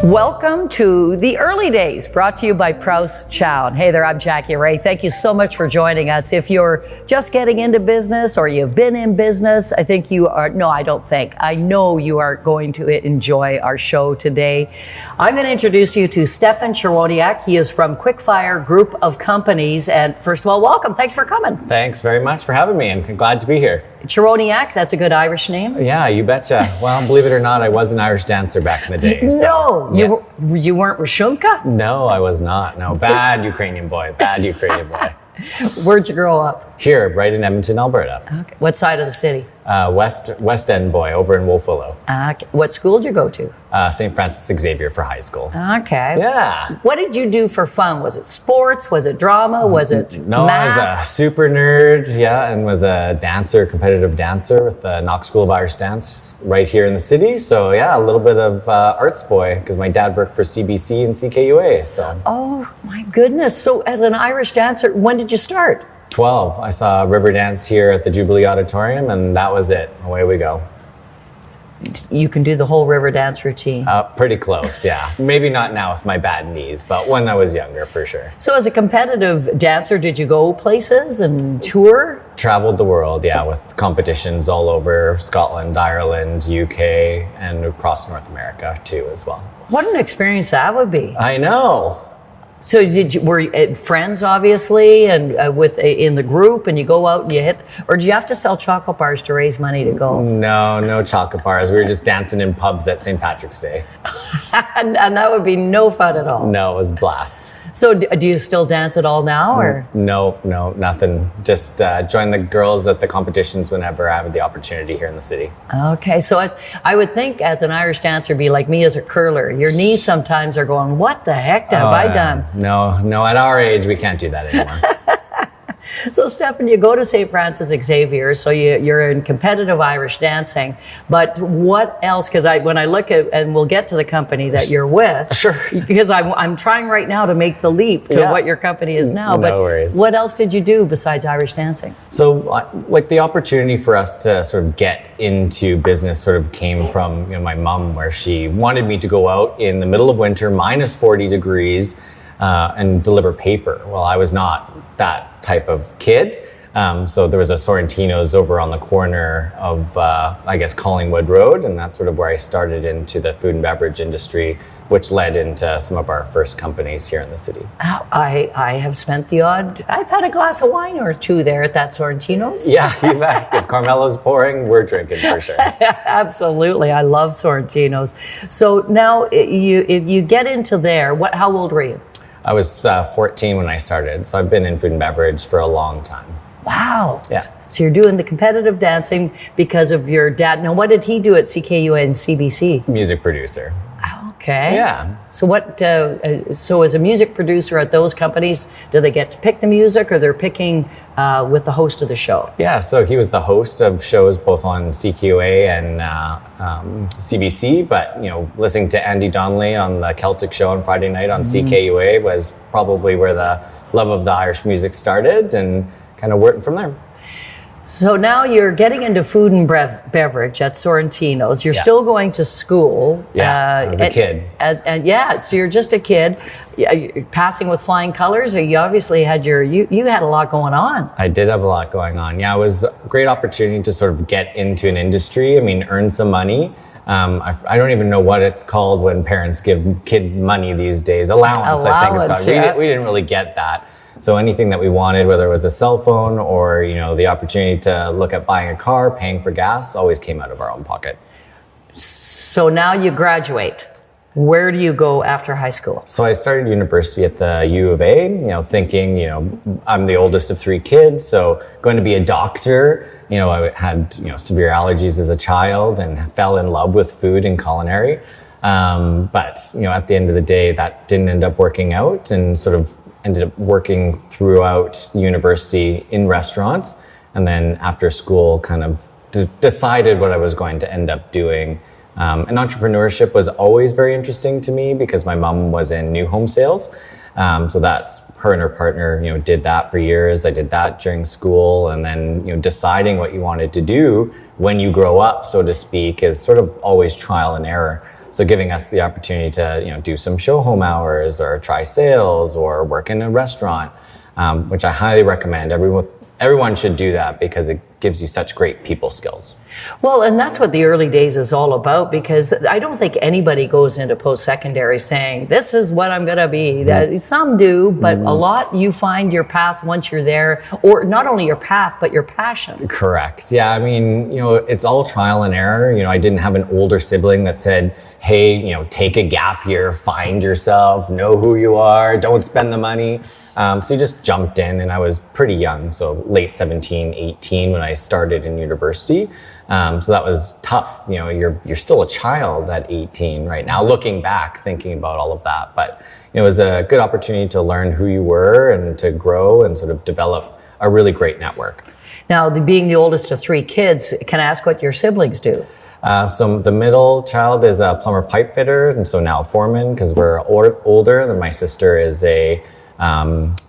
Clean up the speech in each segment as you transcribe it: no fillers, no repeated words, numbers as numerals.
Welcome to The Early Days, brought to you by Prouse Chow. Hey there, I'm Jackie Rae. Thank you so much for joining us. If you're just getting into business or you've been in business, I think you are, no, I don't think, I know you are going to enjoy our show today. I'm going to introduce you to Stefan Cherwoniak. He is from Quickfire Group of Companies. And first of all, welcome. Thanks for coming. Thanks very much for having me. I'm glad to be here. Cherwoniak, that's a good Irish name. Yeah, you betcha. Well, believe it or not, I was an Irish dancer back in the day. So, you weren't Rashunka? No, I was not. No, bad Ukrainian boy. Bad Ukrainian boy. Where'd you grow up? Here, right in Edmonton, Alberta. Okay. What side of the city? West End boy, over in Wolf Willow. Okay. What school did you go to? St. Francis Xavier for high school. Okay. Yeah. What did you do for fun? Was it sports? Was it drama? Was it No, math? I was a super nerd, and was a dancer, competitive dancer with the Knox School of Irish Dance right here in the city. So a little bit of arts boy, because my dad worked for CBC and CKUA. So. Oh my goodness. So as an Irish dancer, when did you start? 12. I saw river dance here at the Jubilee Auditorium, and that was it. Away we go. You can do the whole river dance routine. Pretty close, yeah. Maybe not now with my bad knees, but when I was younger, for sure. So as a competitive dancer, did you go places and tour? Traveled the world, with competitions all over Scotland, Ireland, UK, and across North America too as well. What an experience that would be. I know. So were you friends, obviously, and in the group, and you go out and you hit, or do you have to sell chocolate bars to raise money to go? No chocolate bars. We were just dancing in pubs at St. Patrick's Day. and that would be no fun at all. No, it was a blast. So do you still dance at all now, or? No, nothing. Just join the girls at the competitions whenever I have the opportunity here in the city. Okay, so I would think as an Irish dancer, be like me as a curler. Your knees sometimes are going, what the heck have I done? No, at our age, we can't do that anymore. So, Stefan, you go to St. Francis Xavier, so you're in competitive Irish dancing, but what else? Because when I look at, and we'll get to the company that you're with, sure, because I'm trying right now to make the leap to what your company is now, but no worries. What else did you do besides Irish dancing? So, like the opportunity for us to sort of get into business sort of came from my mom, where she wanted me to go out in the middle of winter, minus 40 degrees, and deliver paper. Well, I was not that type of kid. So there was a Sorrentino's over on the corner of, Collingwood Road. And that's sort of where I started into the food and beverage industry, which led into some of our first companies here in the city. I have spent I've had a glass of wine or two there at that Sorrentino's. Yeah, you bet. If Carmelo's pouring, we're drinking for sure. Absolutely. I love Sorrentino's. So now if you get into there, how old were you? I was 14 when I started, so I've been in food and beverage for a long time. Wow. Yeah. So you're doing the competitive dancing because of your dad. Now, what did he do at CKUA and CBC? Music producer. Okay. Yeah. So so as a music producer at those companies, do they get to pick the music, or they're picking with the host of the show? Yeah, so he was the host of shows both on CQA and CBC, but listening to Andy Donnelly on the Celtic show on Friday night on CKUA was probably where the love of the Irish music started, and kind of working from there. So now you're getting into food and beverage at Sorrentino's. You're still going to school. Yeah, as a kid. So you're just a kid. You're passing with flying colors. Or you obviously had you had a lot going on. I did have a lot going on. Yeah, it was a great opportunity to sort of get into an industry. I mean, earn some money. I don't even know what it's called when parents give kids money these days. Allowance, I think it's called. Yeah. We didn't really get that. So anything that we wanted, whether it was a cell phone or, the opportunity to look at buying a car, paying for gas, always came out of our own pocket. So now you graduate. Where do you go after high school? So I started university at the U of A, thinking, I'm the oldest of three kids, so going to be a doctor. I had, severe allergies as a child and fell in love with food and culinary. But, at the end of the day, that didn't end up working out, and sort of ended up working throughout university in restaurants, and then after school kind of decided what I was going to end up doing. And entrepreneurship was always very interesting to me because my mom was in new home sales. So that's her and her partner, did that for years. I did that during school, and then, deciding what you wanted to do when you grow up, so to speak, is sort of always trial and error. So giving us the opportunity to, do some show home hours or try sales or work in a restaurant, which I highly recommend. Everyone should do that because it gives you such great people skills. Well, and that's what the early days is all about, because I don't think anybody goes into post-secondary saying, this is what I'm going to be. Some do, but a lot you find your path once you're there, or not only your path, but your passion. Correct. Yeah, I mean, it's all trial and error. I didn't have an older sibling that said, hey, take a gap year, find yourself, know who you are, don't spend the money. So you just jumped in, and I was pretty young, so late 17, 18 when I started in university. So that was tough. You're still a child at 18 right now, looking back, thinking about all of that. But it was a good opportunity to learn who you were and to grow and sort of develop a really great network. Now, being the oldest of 3 kids, can I ask what your siblings do? So the middle child is a plumber pipe fitter, and so now a foreman because we're older. Then my sister is a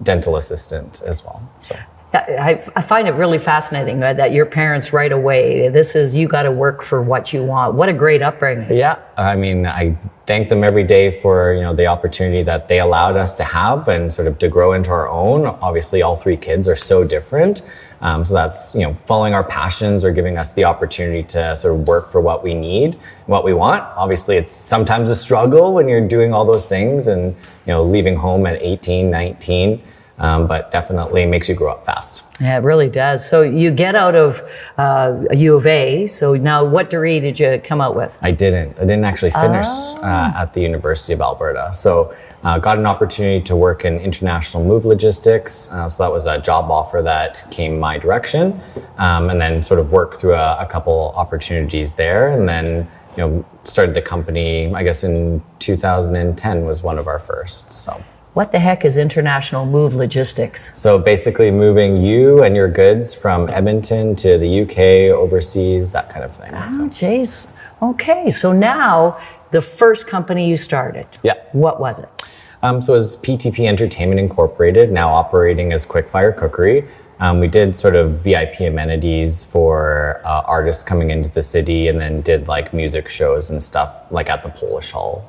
dental assistant as well. So I find it really fascinating that your parents right away, you got to work for what you want. What a great upbringing. Yeah, I mean, I thank them every day for the opportunity that they allowed us to have and sort of to grow into our own. Obviously, all 3 kids are so different. So that's, following our passions or giving us the opportunity to sort of work for what we need, what we want. Obviously, it's sometimes a struggle when you're doing all those things and, leaving home at 18, 19, but definitely makes you grow up fast. Yeah, it really does. So you get out of U of A. So now what degree did you come out with? I didn't actually finish at the University of Alberta. So got an opportunity to work in international move logistics. So that was a job offer that came my direction. And then sort of worked through a couple opportunities there. And then, started the company, I guess in 2010 was one of our first. So. What the heck is international move logistics? So basically moving you and your goods from Edmonton to the UK, overseas, that kind of thing. Oh, jeez. Okay, so now the first company you started. Yeah. What was it? So it was PTP Entertainment Incorporated, now operating as Quickfire Cookery. We did sort of VIP amenities for artists coming into the city, and then did like music shows and stuff like at the Polish Hall.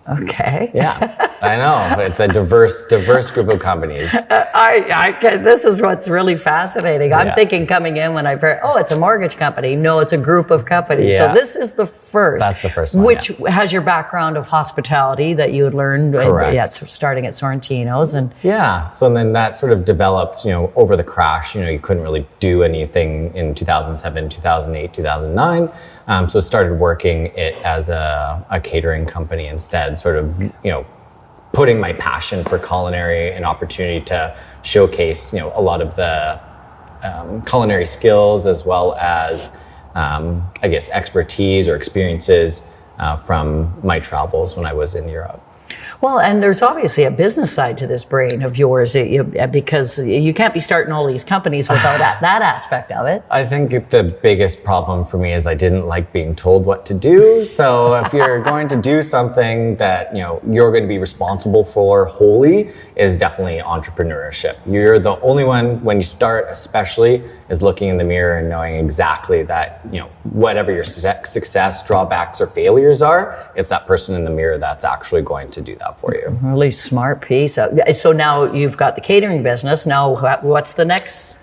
Okay. Yeah, I know. It's a diverse group of companies. This is what's really fascinating. I'm thinking coming in when I've heard, it's a mortgage company. No, it's a group of companies. Yeah. So this is the first. That's the first one. Which has your background of hospitality that you had learned. Correct. Starting at Sorrentino's. Yeah. So then that sort of developed, over the crash. You couldn't really do anything in 2007, 2008, 2009. So started working it as a catering company instead, sort of, putting my passion for culinary and opportunity to showcase, a lot of the culinary skills as well as, I guess, expertise or experiences from my travels when I was in Europe. Well, and there's obviously a business side to this brain of yours, because you can't be starting all these companies without that aspect of it. I think the biggest problem for me is I didn't like being told what to do. So if you're going to do something that you're going to be responsible for wholly, is definitely entrepreneurship. You're the only one, when you start especially, is looking in the mirror and knowing exactly that whatever your success, drawbacks, or failures are, it's that person in the mirror that's actually going to do that for you. Really smart piece. So now you've got the catering business. Now what's the next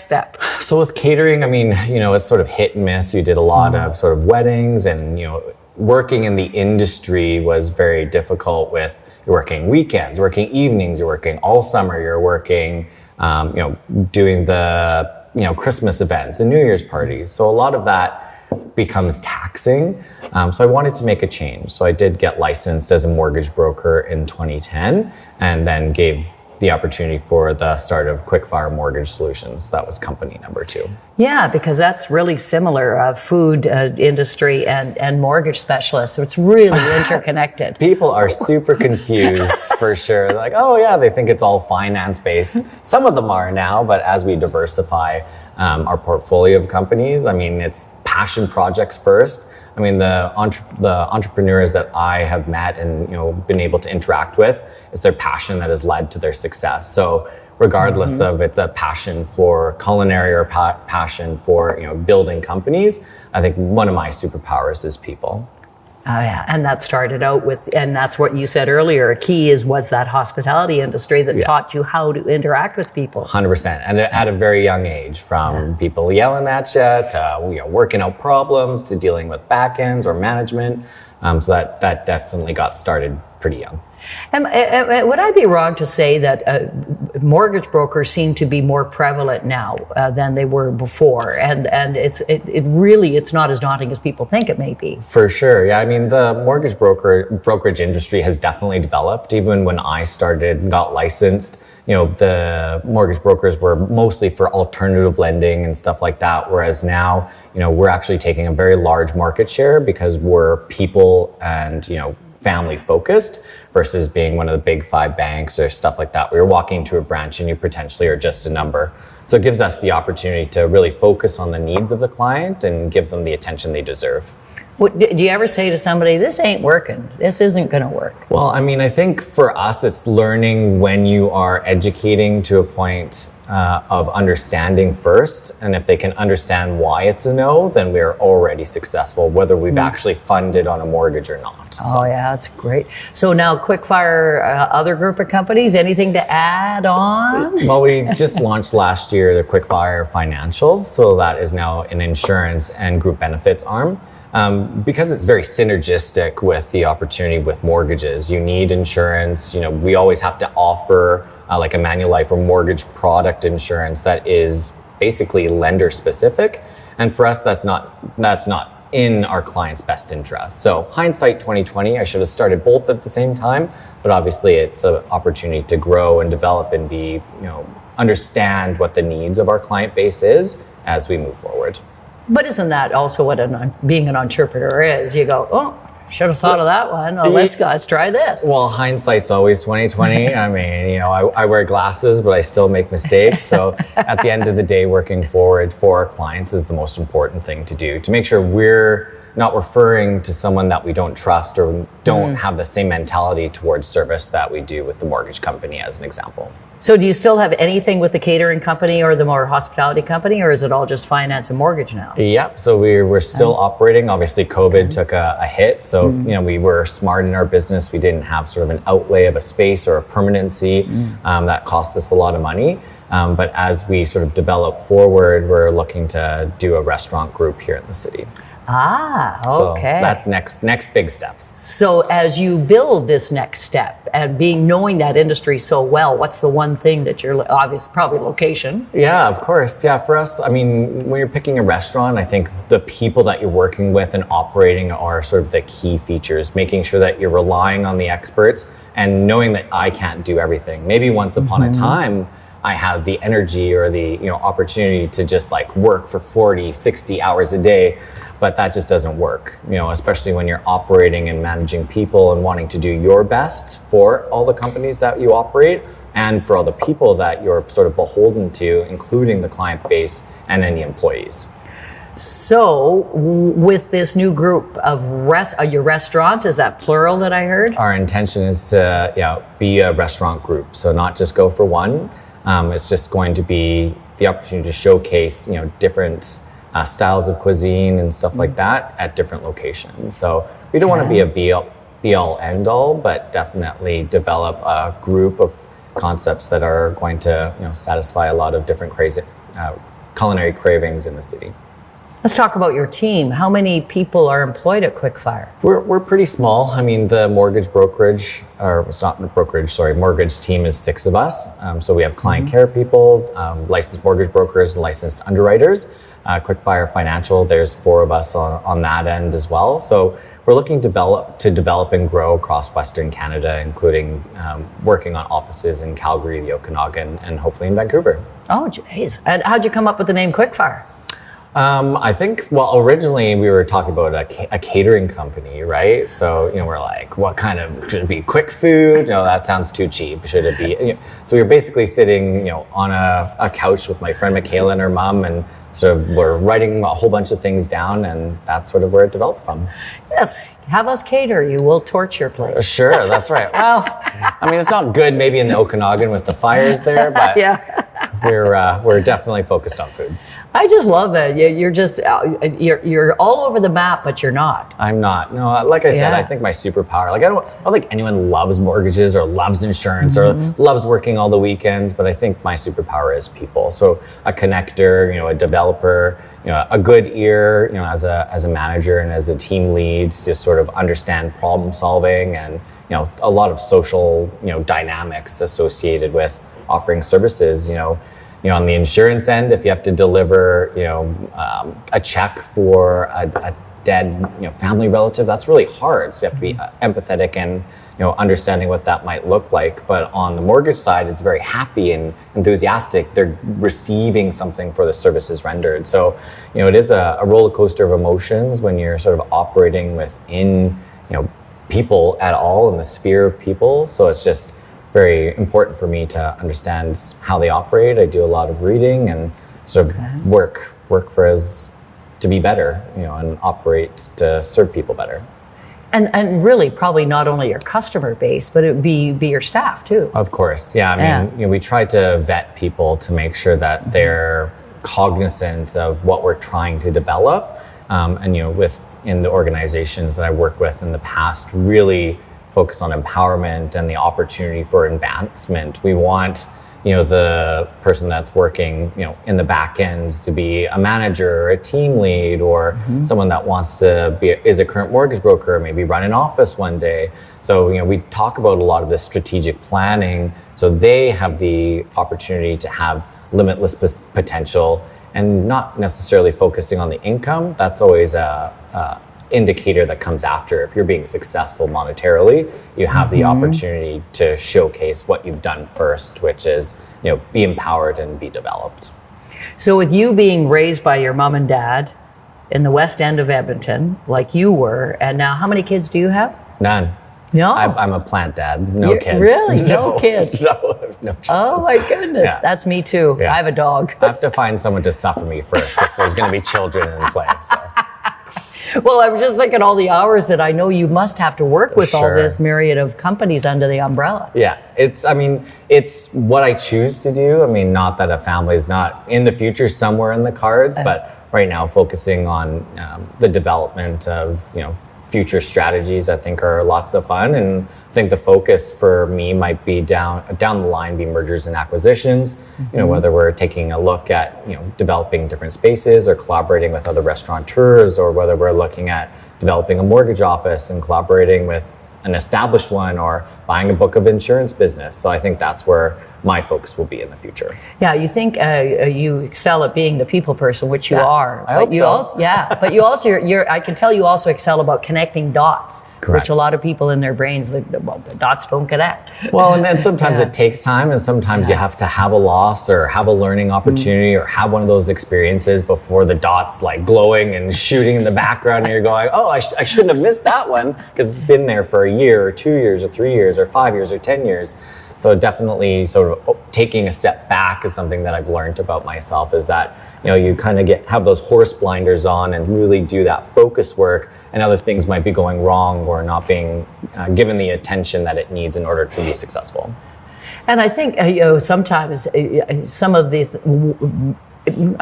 step? So with catering, I mean, it's sort of hit and miss. You did a lot of sort of weddings, and working in the industry was very difficult. With you're working weekends, working evenings, you're working all summer, you're working doing the Christmas events and New Year's parties. So a lot of that becomes taxing. So I wanted to make a change. So I did get licensed as a mortgage broker in 2010, and then gave the opportunity for the start of Quickfire Mortgage Solutions. That was company number 2. Yeah, because that's really similar, food industry and mortgage specialists. So it's really interconnected. People are super confused for sure. They're like, oh yeah, they think it's all finance based. Some of them are now, but as we diversify our portfolio of companies, I mean, it's passion projects first. I mean, the entrepreneurs that I have met and been able to interact with, it's their passion that has led to their success. So regardless of it's a passion for culinary or passion for building companies, I think one of my superpowers is people. Oh yeah, and that started out with, and that's what you said earlier. A key was that hospitality industry that taught you how to interact with people. 100%, and at a very young age, from people yelling at you to working out problems to dealing with back ends or management. So that definitely got started pretty young. And would I be wrong to say that mortgage brokers seem to be more prevalent now than they were before, and it's not as daunting as people think it may be? For sure, yeah. I mean, the mortgage brokerage industry has definitely developed. Even when I started and got licensed, the mortgage brokers were mostly for alternative lending and stuff like that. Whereas now, we're actually taking a very large market share because we're people and family focused versus being one of the big 5 banks or stuff like that. We're walking to a branch and you potentially are just a number. So it gives us the opportunity to really focus on the needs of the client and give them the attention they deserve. Do you ever say to somebody, this ain't working, this isn't going to work? Well, I mean, I think for us, it's learning when you are educating to a point of understanding first. And if they can understand why it's a no, then we're already successful, whether we've actually funded on a mortgage or not. Oh, yeah, that's great. So now Quickfire, other group of companies, anything to add on? Well, we just launched last year the Quickfire Financial. So that is now an insurance and group benefits arm. Because it's very synergistic with the opportunity with mortgages. You need insurance. We always have to offer like a Manulife or mortgage product insurance that is basically lender specific. And for us, that's not in our client's best interest. So hindsight 2020, I should have started both at the same time, but obviously it's an opportunity to grow and develop and be, understand what the needs of our client base is as we move forward. But isn't that also what being an entrepreneur is? You go, oh, should have thought of that one. Oh, let's try this. Well, hindsight's always 2020. I mean, I wear glasses, but I still make mistakes. So at the end of the day, working forward for our clients is the most important thing to do, to make sure we're not referring to someone that we don't trust or don't have the same mentality towards service that we do with the mortgage company, as an example. So do you still have anything with the catering company or the more hospitality company, or is it all just finance and mortgage now? Yep. So we're still operating. Obviously, COVID took a hit. So, we were smart in our business. We didn't have sort of an outlay of a space or a permanency that cost us a lot of money. But as we sort of develop forward, we're looking to do a restaurant group here in the city. Ah, okay. So that's next big steps. So as you build this next step and knowing that industry so well, what's the one thing that you're obviously probably location? Yeah, of course. Yeah, for us, I mean, when you're picking a restaurant, I think the people that you're working with and operating are sort of the key features, making sure that you're relying on the experts and knowing that I can't do everything. Maybe once upon a time, I had the energy or the opportunity to just like work for 40, 60 hours a day, but that just doesn't work, especially when you're operating and managing people and wanting to do your best for all the companies that you operate and for all the people that you're sort of beholden to, including the client base and any employees. So with this new group of your restaurants, is that plural that I heard? Our intention is to be a restaurant group. So not just go for one. It's just going to be the opportunity to showcase, different styles of cuisine and stuff like that at different locations. So we don't want to be a be all end all, but definitely develop a group of concepts that are going to satisfy a lot of different culinary cravings in the city. Let's talk about your team. How many people are employed at Quickfire? We're pretty small. I mean, the mortgage team is 6 of us. So we have client care people, licensed mortgage brokers, and licensed underwriters. Quickfire Financial, there's 4 of us on that end as well. So we're looking to develop and grow across Western Canada, including working on offices in Calgary, the Okanagan, and hopefully in Vancouver. Oh, geez. And how'd you come up with the name Quickfire? I think, originally we were talking about a catering company, right? So, we're like, what kind of, should it be quick food? That sounds too cheap. Should it be, so we were basically sitting, on a couch with my friend Michaela and her mom, and so we're writing a whole bunch of things down, and that's sort of where it developed from. Yes, have us cater you. We'll torch your place. Sure, that's right. Well, I mean, it's not good maybe in the Okanagan with the fires there, but we're definitely focused on food. I just love it. You're just you're all over the map, but you're not. I'm not. No, like I said, I think my superpower. Like I don't think anyone loves mortgages or loves insurance or loves working all the weekends. But I think my superpower is people. So a connector, a developer, a good ear, as a manager and as a team lead to sort of understand problem solving and a lot of social dynamics associated with offering services. On the insurance end, if you have to deliver, a check for a dead, family relative, that's really hard. So you have to be empathetic and, understanding what that might look like. But on the mortgage side, it's very happy and enthusiastic. They're receiving something for the services rendered. So, it is a roller coaster of emotions when you're sort of operating within, people at all in the sphere of people. So it's just very important for me to understand how they operate. I do a lot of reading and sort of work for us to be better, and operate to serve people better. And really probably not only your customer base, but it would be your staff too. Of course, yeah. I mean, we try to vet people to make sure that they're cognizant of what we're trying to develop. In the organizations that I work with in the past, really focus on empowerment and the opportunity for advancement. We want, the person that's working, in the back end to be a manager or a team lead or someone that wants to is a current mortgage broker, maybe run an office one day. So, we talk about a lot of this strategic planning so they have the opportunity to have limitless potential and not necessarily focusing on the income. That's always a indicator that comes after. If you're being successful monetarily, you have the opportunity to showcase what you've done first, which is, be empowered and be developed. So with you being raised by your mom and dad in the West End of Edmonton, like you were, and now how many kids do you have? None. No? I'm a plant dad. No kids. Really? No kids? No children. Oh my goodness. Yeah. That's me too. Yeah. I have a dog. I have to find someone to suffer me first if there's going to be children in play. So. Well, I was just thinking all the hours that I know you must have to work with all Sure. this myriad of companies under the umbrella. Yeah, it's what I choose to do. I mean, not that a family is not in the future somewhere in the cards, but right now focusing on the development of, future strategies, I think are lots of fun. And I think the focus for me might be down the line be mergers and acquisitions, whether we're taking a look at, developing different spaces or collaborating with other restaurateurs, or whether we're looking at developing a mortgage office and collaborating with an established one or buying a book of insurance business. So I think that's where my focus will be in the future. Yeah, you think you excel at being the people person, which you are. I hope so. Also, but you also, I can tell you also excel about connecting dots, Correct. which a lot of people in their brains, the dots don't connect. Well, and then sometimes it takes time, and sometimes you have to have a loss or have a learning opportunity or have one of those experiences before the dots like glowing and shooting in the background, and you're going, oh, I shouldn't have missed that one because it's been there for a year or 2 years or 3 years or 5 years or 10 years. So definitely sort of taking a step back is something that I've learned about myself, is that, you kind of have those horse blinders on and really do that focus work, and other things might be going wrong or not being given the attention that it needs in order to be successful. And I think, sometimes some of the,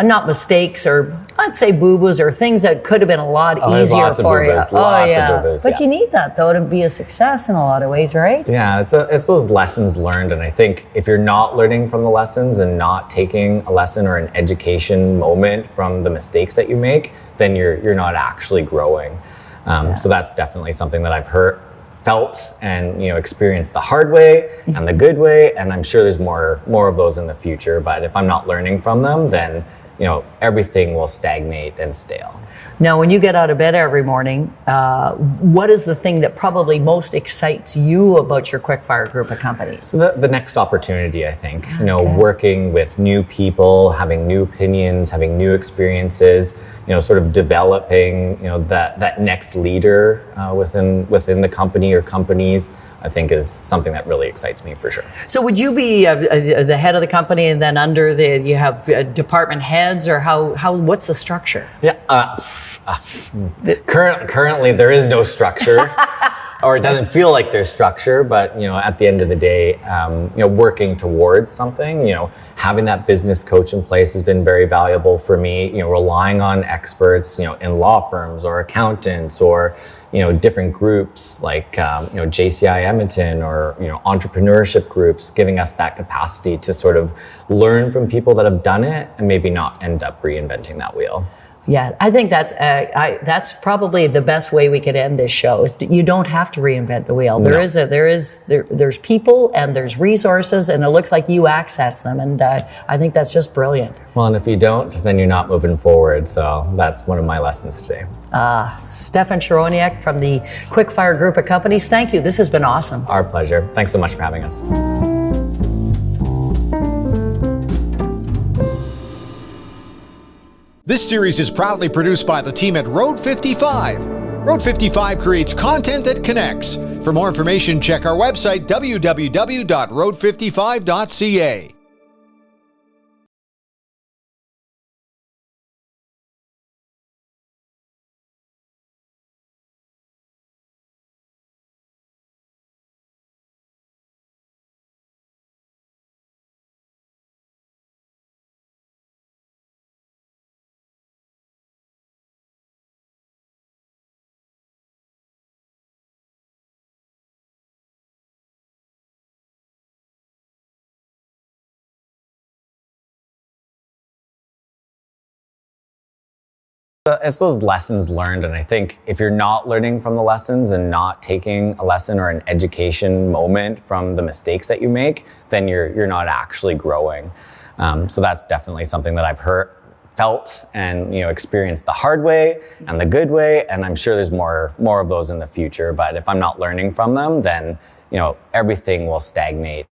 not mistakes or let's say boo-boos or things that could have been a lot easier for you. Lots of boo-boos, But you need that though to be a success in a lot of ways, right? Yeah, it's those lessons learned, and I think if you're not learning from the lessons and not taking a lesson or an education moment from the mistakes that you make, then you're not actually growing. So that's definitely something that I've felt and experienced the hard way and the good way, and I'm sure there's more of those in the future. But if I'm not learning from them, then everything will stagnate and stale. Now, when you get out of bed every morning, what is the thing that probably most excites you about your Quickfire group of companies? So the next opportunity, I think, working with new people, having new opinions, having new experiences, sort of developing, that next leader within the company or companies, I think is something that really excites me for sure. So would you be the head of the company, and then under you have department heads, or what's the structure? Yeah. Currently, there is no structure. or it doesn't feel like there's structure, but at the end of the day, working towards something, having that business coach in place has been very valuable for me. Relying on experts, in law firms or accountants or different groups like JCI Edmonton or entrepreneurship groups, giving us that capacity to sort of learn from people that have done it and maybe not end up reinventing that wheel. Yeah, I think that's probably the best way we could end this show. You don't have to reinvent the wheel. There's people and there's resources, and it looks like you access them, and I think that's just brilliant. Well, and if you don't, then you're not moving forward. So that's one of my lessons today. Stefan Cherwoniak from the Quickfire Group of Companies. Thank you. This has been awesome. Our pleasure. Thanks so much for having us. This series is proudly produced by the team at Road 55. Road 55 creates content that connects. For more information, check our website, www.road55.ca. It's those lessons learned, and I think if you're not learning from the lessons and not taking a lesson or an education moment from the mistakes that you make, then you're not actually growing. So that's definitely something that I've felt and experienced the hard way and the good way, and I'm sure there's more of those in the future. But if I'm not learning from them, then everything will stagnate.